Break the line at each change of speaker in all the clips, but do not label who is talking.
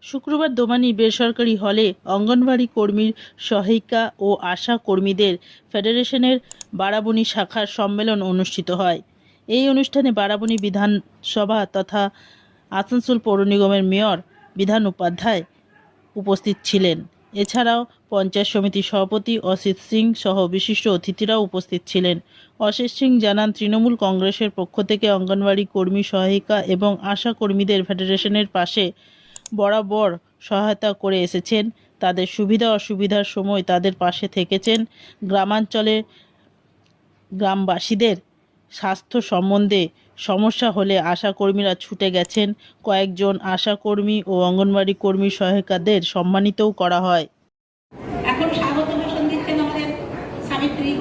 শুক্রবার দোমানী বেসরকারি হলে অঙ্গনওয়াড়ি কর্মীর সহায়িকা ও আশা কর্মীদের ফেডারেশনের বারাবণী শাখার সম্মেলন অনুষ্ঠিত হয়। এই অনুষ্ঠানে বারাবণী বিধানসভা তথা আসানসোল পৌর নিগমের মেয়র বিধান উপাধ্যায় উপস্থিত ছিলেন। এছাড়াও পঞ্চায়েত সমিতির সভাপতি অসিত সিং সহ বিশিষ্ট অতিথিরাও উপস্থিত ছিলেন। অসিত সিং জানান, তৃণমূল কংগ্রেসের পক্ষ থেকে অঙ্গনওয়াড়ি কর্মী সহায়িকা এবং আশা কর্মীদের ফেডারেশনের পাশে বরাবর সহায়তা করে এসেছেন। তাদের সুবিধা অসুবিধার সময় তাদের পাশে থেকেছেন। গ্রামাঞ্চলে গ্রামবাসীদের স্বাস্থ্য সম্বন্ধে সমস্যা হলে আশা কর্মীরা ছুটে গেছেন। কয়েকজন আশা কর্মী ও অঙ্গনওয়াড়ি কর্মী সহায়িকাদের সম্মানিতও করা হয়।
এখন স্বাগত ভাষণ দিচ্ছেন আমাদের সাবিত্রী।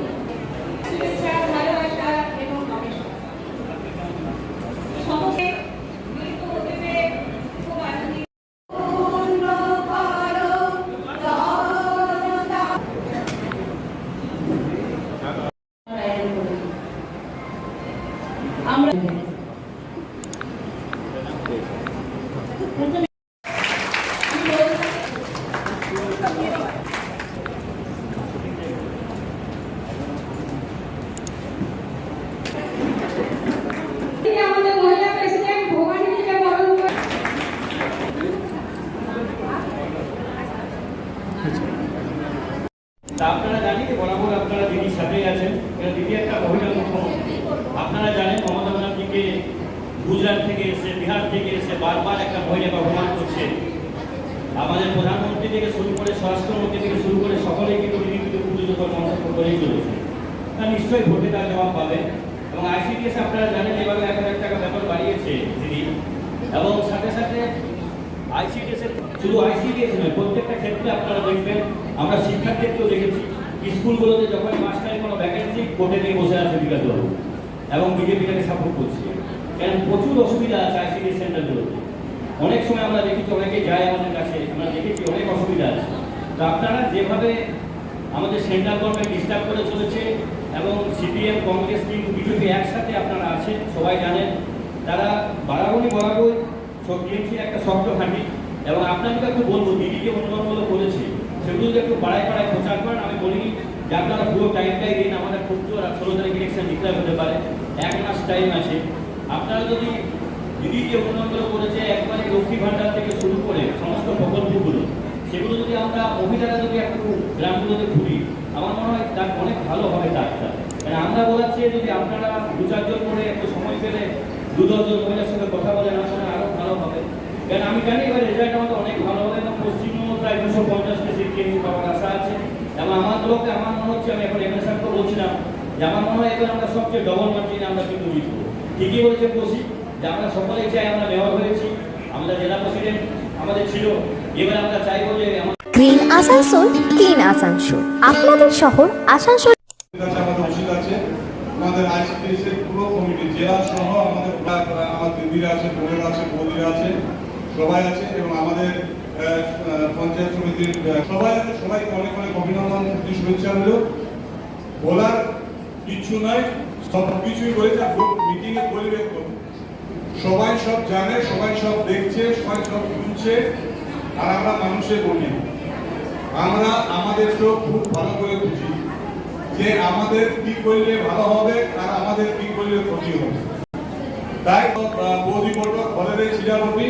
আপনারা জানেন যে বরাবর আপনারা দিদির সাথেই আছেন। দিদি একটা মহিলা মুখ্যমন্ত্রী। আপনারা জানেন মমতা ব্যানার্জিকে গুজরাট থেকে এসে, বিহার থেকে এসে বারবার একটা মহিলাকে অপমান করছে। আমাদের প্রধানমন্ত্রী থেকে শুরু করে স্বরাষ্ট্রমন্ত্রী থেকে শুরু করে সকলেই কিন্তু পুজোর মন্তব্য করেই চলেছে। তা নিশ্চয়ই ভোটে তার জবাব পাবে। এবং আইসিডিএস আপনারা জানেন এভাবে 1,000 টাকা বেতন বাড়িয়েছে দিদি। এবং সাথে সাথে আইসিডিএস শুধু আইসিডিএস নয়, প্রত্যেকটা ক্ষেত্রে আপনারা দেখবেন, আমরা শিক্ষার ক্ষেত্রেও দেখেছি স্কুলগুলোতে যখন মাস্টারের কোনো ভ্যাকেন্সি কোর্টে নিয়ে বসে আছে বিকাশবাবু এবং বিজেপিটাকে সাপোর্ট করছে। কারণ প্রচুর অসুবিধা আছে আইসিডিএস সেন্টারগুলোতে। অনেক সময় আমরা দেখেছি অনেকে যায় আমাদের কাছে, আমরা দেখেছি অনেক অসুবিধা আছে। তো আপনারা যেভাবে আমাদের সেন্ট্রাল গভর্নমেন্ট ডিস্টার্ব করে চলেছে এবং সিপিএম কংগ্রেস কিন্তু বিজেপি একসাথে আপনারা আছেন, সবাই জানেন। তারা বাড়াবড়ি টিএমসির একটা শক্ত ঘাঁটি। এবং আপনাকে একটু বলবো, দিদি যে অনুরোধগুলো করেছে সেগুলো যদি একটু পাড়ায় পাড়ায় প্রচার করেন। আমি বলিনি যে আপনারা পুরো টাইমটাই দিন, আমাদের 16 তারিখ ইলেকশন ডিক্লেয়ার হতে পারে, 1 মাস টাইম আছে। আপনারা যদি দিদি যে অনুরোধগুলো করেছে একবারে লক্ষ্মী ভাণ্ডার থেকে শুরু করে সমস্ত প্রকল্পগুলো, সেগুলো যদি আমরা মহিলারা যদি একটু গ্রামগুলোতে ঘুরি, আমার মনে হয় তার অনেক ভালো হবে কাজটা। কারণ আমরা বলাচ্ছি যদি আপনারা 2-4 জন করে একটু সময় পেলে 2-10 জন মহিলার সঙ্গে কথা বলেন, আসলে আরও ভালো হবে। কারণ আমি জানি এবার রেজাল্ট আমাদের অনেক ভালো হবে এবং পশ্চিমবঙ্গ প্রায় 250টা সিট কেন্দ্র পাওয়ার আশা আছে। এবং আমার লোকে আমার মনে হচ্ছে, আমি এখন এমএস সাহেবকে বলছিলাম যে আমার মনে হয় এবার আমরা সবচেয়ে ডবল মার্জিনে আমরা কিন্তু জিতবো। ঠিকই বলেছে কোশি যে আমরা সকলেই চাই, আমরা মেয়র হয়েছি, আমরা জেলা প্রেসিডেন্ট আমাদের ছিল, এবার আমরা চাইবো যে
গ্রিন আসানসোল, ক্লিন আসানসোল, আপনাদের শহর আসানসোল।
আমাদের আইসিডিএস এর পুরো কমিটি, জেলা সহ আমাদের দিদিরা আছে, বোনেরা আছে, বৌদিরা আছে, সবাই আছে। এবং আমাদের পঞ্চায়েত সমিতির সবাইকে অনেক অনেক অভিনন্দন, শুভেচ্ছা হল। বলার কিছু নয়, সব কিছুই বলেছে। মিটিং এ পরিবেশ সবাই সব জানে, সবাই সব দেখছে, সবাই সব শুনছে। আর আমরা মানুষের বলি, আমরা আমাদের তো খুব ভালো করে বুঝি যে আমাদের কি করলে ভালো হবে আর আমাদের কি করলে ক্ষতি হবে। তাই বৌদি বলতো ঘরের ছিড়াবটি,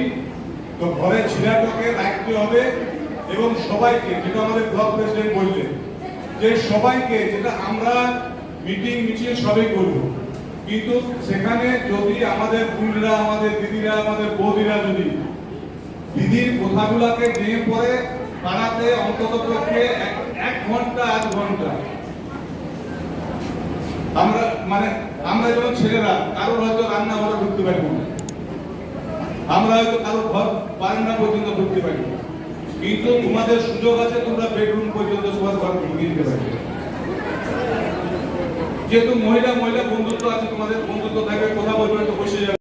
তো ঘরের ছিড়াটাকে রাখতে হবে। এবং সবাইকে, যেটা আমাদের ব্লক প্রেসিডেন্ট বললেন, যে সবাইকে, যেটা আমরা মিটিং মিছিল সবই করব, কিন্তু সেখানে যদি আমাদের বোনরা, আমাদের দিদিরা, আমাদের বৌদিরা যদি দিদির কথাগুলাকে নিয়ে পড়ে পাড়াতে অন্তত পক্ষে 1 ঘন্টা 1 ঘন্টা, আমরা যেমন ছেলেরা কারোর হয়তো রান্নাঘরে ঢুকতে পারবো না, আমরা হয়তো কারোর ঘর বারান্দা পর্যন্ত ঢুকতে পারবো, কিন্তু তোমাদের সুযোগ আছে, তোমরা বেডরুম পর্যন্ত সবার ঘর ঢুকিয়ে দিতে পারবে। যেহেতু মহিলা মহিলা বন্ধুত্ব আছে, তোমাদের বন্ধুত্ব থাকবে, কথা বলবে, তো বসে যাবে।